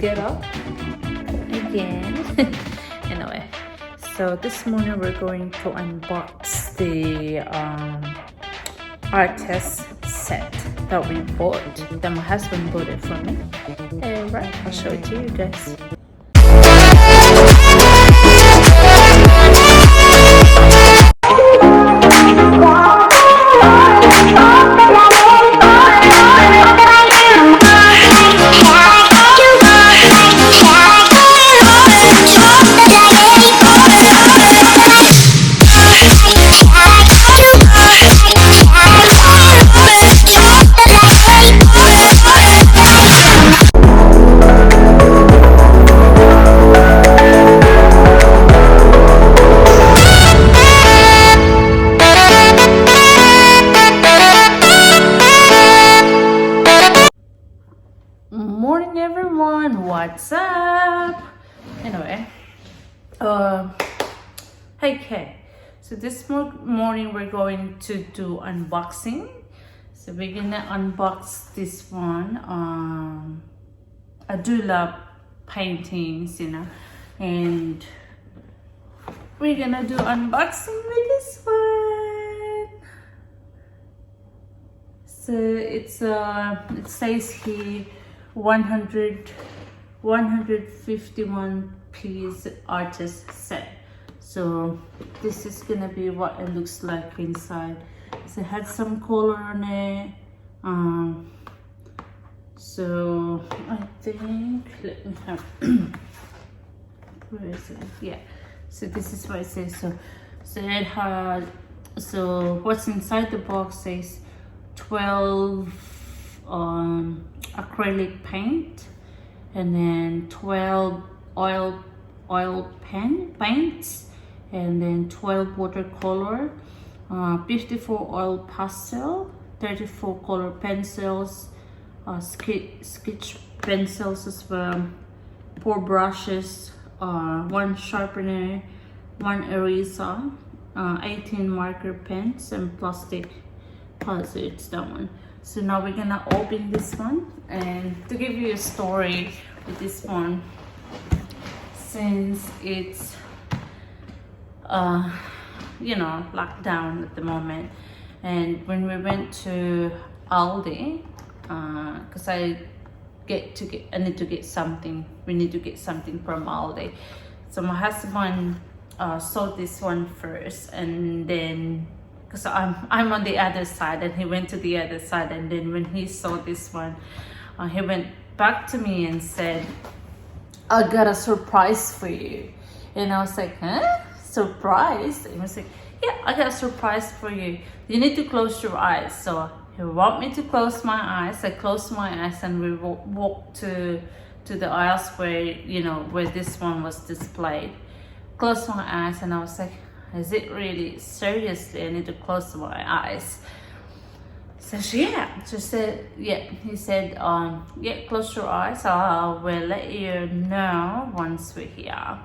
get up again. Anyway, so this morning we're going to unbox the artist set that we bought. Then my husband bought it for me. Right, I'll show it to you guys. Morning everyone, what's up? Anyway, hey Kay, so this morning we're going to do unboxing. So we're gonna unbox this one. I do love paintings, you know, and we're gonna do unboxing with this one. So it's it says here 151 piece artist set. So this is gonna be what it looks like inside. So it had some color on it. So I think, let me have where is it? Yeah, so this is what it says. So it had, so what's inside the box says 12 acrylic paint, and then 12 oil paints, and then 12 watercolor, 54 oil pastel, 34 color pencils, sketch pencils as well, 4 brushes, 1 sharpener, 1 eraser, 18 marker pens, and plastic. So it's that one. So now we're gonna open this one, and to give you a story with this one, since it's you know, locked down at the moment, and when we went to Aldi, because I need to get something, we need to get something from Aldi. So my husband saw this one first, and then because I'm on the other side, and he went to the other side, and then when he saw this one, he went back to me and said, I got a surprise for you. And I was like, huh? Surprise? And he was like, yeah, I got a surprise for you. You need to close your eyes. So he want me to close my eyes. I closed my eyes, and we walked to the aisles where, you know, where this one was displayed. Closed my eyes, and I was like, is it really? Seriously, I need to close my eyes. So yeah, she said, yeah. He said, yeah, close your eyes. I will let you know once we're here.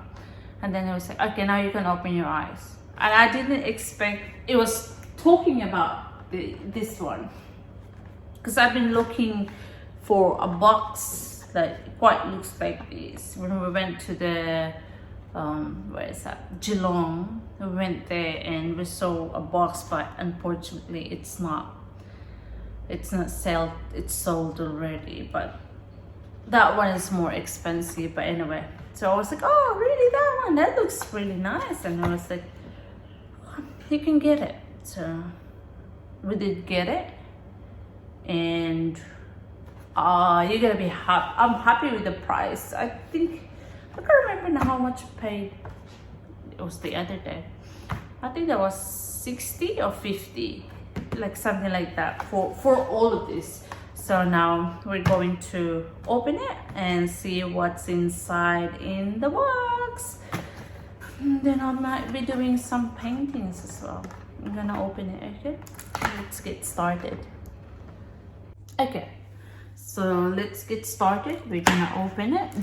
And then he was like, okay, now you can open your eyes. And I didn't expect it was talking about this one, because I've been looking for a box that quite looks like this. When we went to the where is that, Geelong, we went there and we saw a box, but unfortunately it's not sold, it's sold already. But that one is more expensive. But anyway, so I was like, oh really, that one, that looks really nice. And I was like, oh, you can get it. So we did get it, and you're gonna be happy. I'm happy with the price. I think, I can't remember now how much I paid. It was the other day. I think that was 60 or 50, like something like that for all of this. So now we're going to open it and see what's inside in the box. And then I might be doing some paintings as well. I'm gonna open it. Okay, let's get started. Okay, so let's get started. We're gonna open it.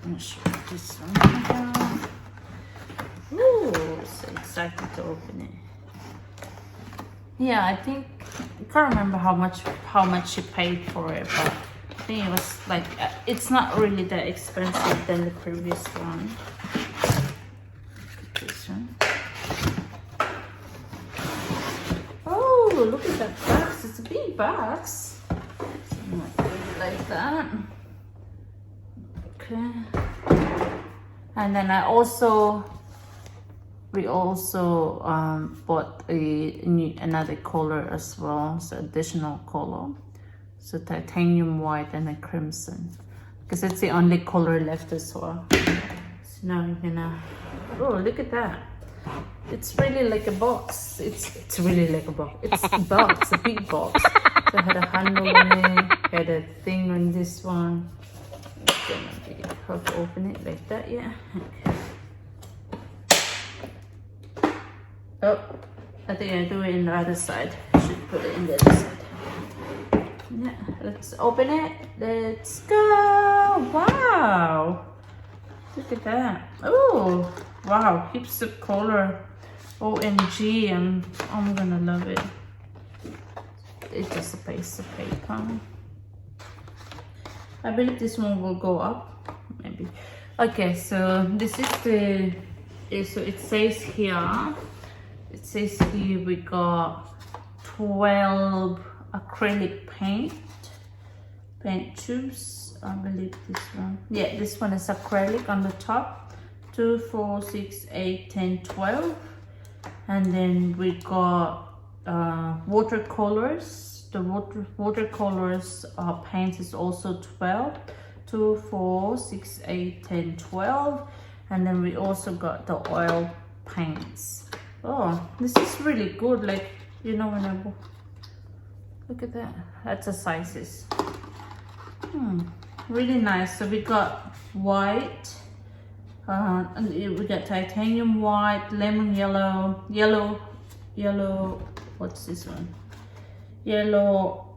I'm gonna show this one. Ooh, so excited to open it. Yeah, I think I can't remember how much she paid for it, but I think it was like it's not really that expensive than the previous one. This one. Oh, look at that box! It's a big box. So I might put it like that. Okay. And then we also bought another color as well, so additional color, so titanium white and a crimson, because it's the only color left as well. So now we're gonna, oh, look at that, it's really like a box. It's really like a box. It's a box, a big box. So I had a handle on it, had a thing on this one. How to open it like that, yeah. Okay. Oh, I think I do it in the other side. I should put it in the other side. Yeah, let's open it. Let's go. Wow. Look at that. Oh, wow. Keeps the color. OMG. I'm gonna love it. It's just a piece of paper. I believe this one will go up. Maybe. Okay, so this is the. So it says here. It says here we got 12 acrylic paint tubes. I believe this one. Yeah, this one is acrylic on the top. 2, 4, 6, 8, 10, 12. And then we got watercolors. The watercolors paint is also 12. 2, 4, 6, 8, 10, 12. And then we also got the oil paints. Oh, this is really good. Like, you know, when I look at that, that's the sizes. Really nice. So we got white, and we got titanium white, lemon yellow, what's this one? Yellow,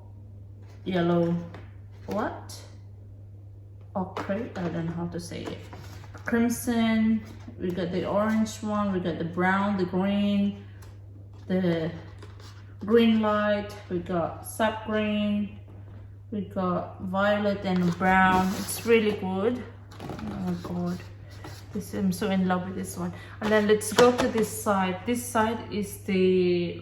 what? Okay, I don't know how to say it. Crimson, we got the orange one, we got the brown, the green light, we got sap green, we got violet and brown. It's really good. Oh my god, I'm so in love with this one. And then let's go to this side. This side is the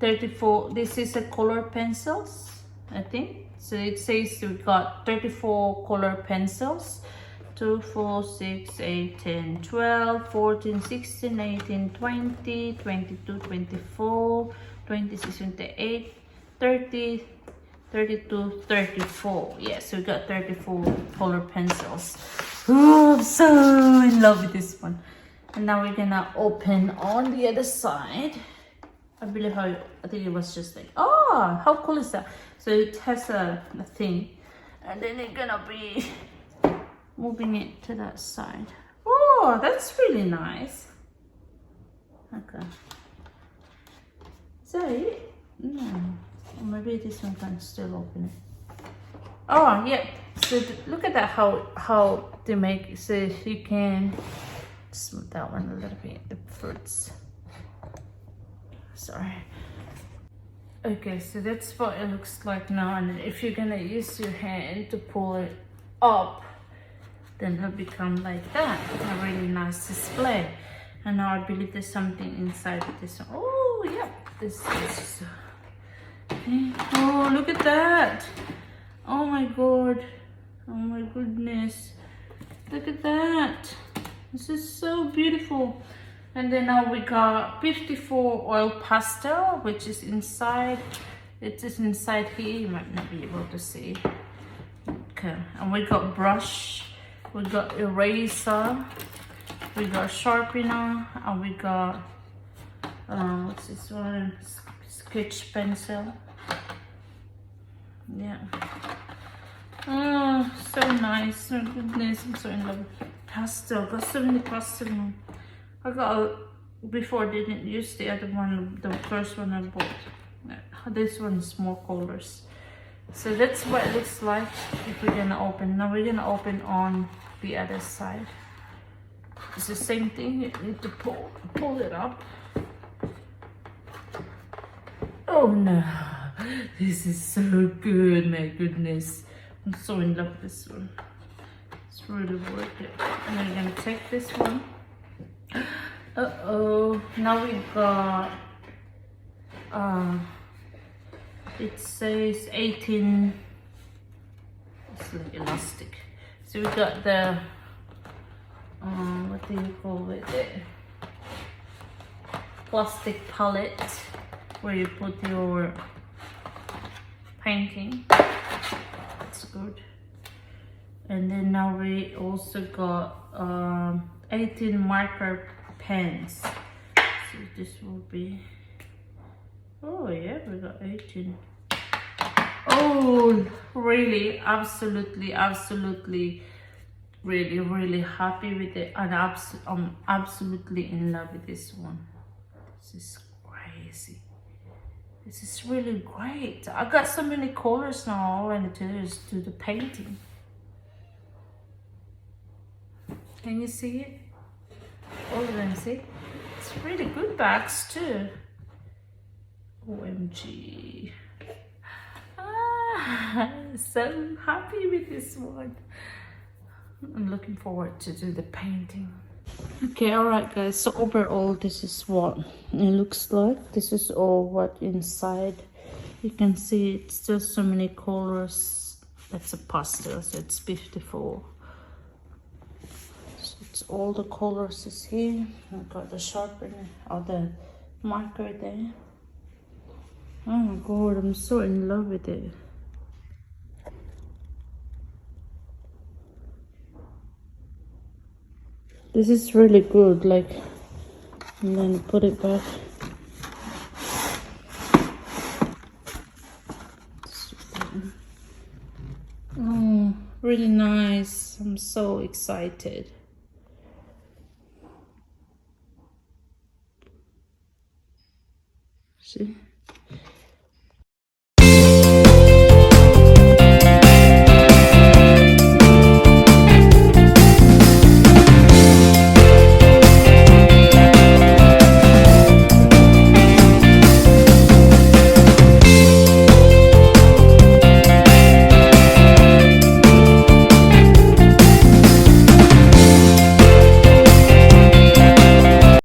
34. This is a color pencils, I think. So it says we got 34 color pencils. 2, 4, 6, 8, 10, 12, 14, 16, 18, 20, 22, 24, 26, 28, 30, 32, 34. Yes, so we got 34 color pencils. Oh, I'm so in love with this one. And now we're gonna open on the other side. I believe I think it was just like, oh, how cool is that? So it has a thing, and then it's gonna be moving it to that side. Oh, that's really nice. Okay. Is that it? No. Or maybe this one can still open it. Oh, yeah. So look at that, how they make it. So you can smooth that one a little bit, the fruits. Sorry. Okay, so that's what it looks like now. And if you're gonna use your hand to pull it up, then it'll become like that. A really nice display. And now I believe there's something inside of this one. Oh, yeah. This is. Okay. Oh, look at that. Oh my god. Oh my goodness. Look at that. This is so beautiful. And then now we got 54 oil pastel, which is inside. It is inside here. You might not be able to see. Okay. And we got brush. We got eraser. We got sharpener. And we got what's this one? Sketch pencil. Yeah. Oh, so nice. Oh goodness, I'm so in love with pastel. Got so many pastel now. I got before I didn't use the other one, the first one I bought. This one is more colors. So that's what it looks like if we're gonna open. Now we're gonna open on the other side. It's the same thing. You need to pull it up. Oh no, this is so good, my goodness. I'm so in love with this one. It's really worth it. And I'm gonna take this one. Uh-oh, now we got, it says 18, it's like elastic. So we got the, what do you call it? The plastic palette where you put your painting. That's good. And then now we also got 18 marker pens. So this will be, oh yeah, we got 18. Oh, really, absolutely, really happy with it. And I'm absolutely in love with this one. This is crazy. This is really great. I got so many colors now. All I need to do is do the painting. Can you see it? All of them, see? It's really good bags too. OMG. So happy with this one. I'm looking forward to do the painting. Okay, alright guys, so overall this is what it looks like. This is all what inside. You can see it's just so many colors. That's a pastel, so it's 54. So it's all the colors is here. I've got the sharpener or the marker there. Oh my god, I'm so in love with it. This is really good, like, and then put it back. Oh, really nice. I'm so excited. See?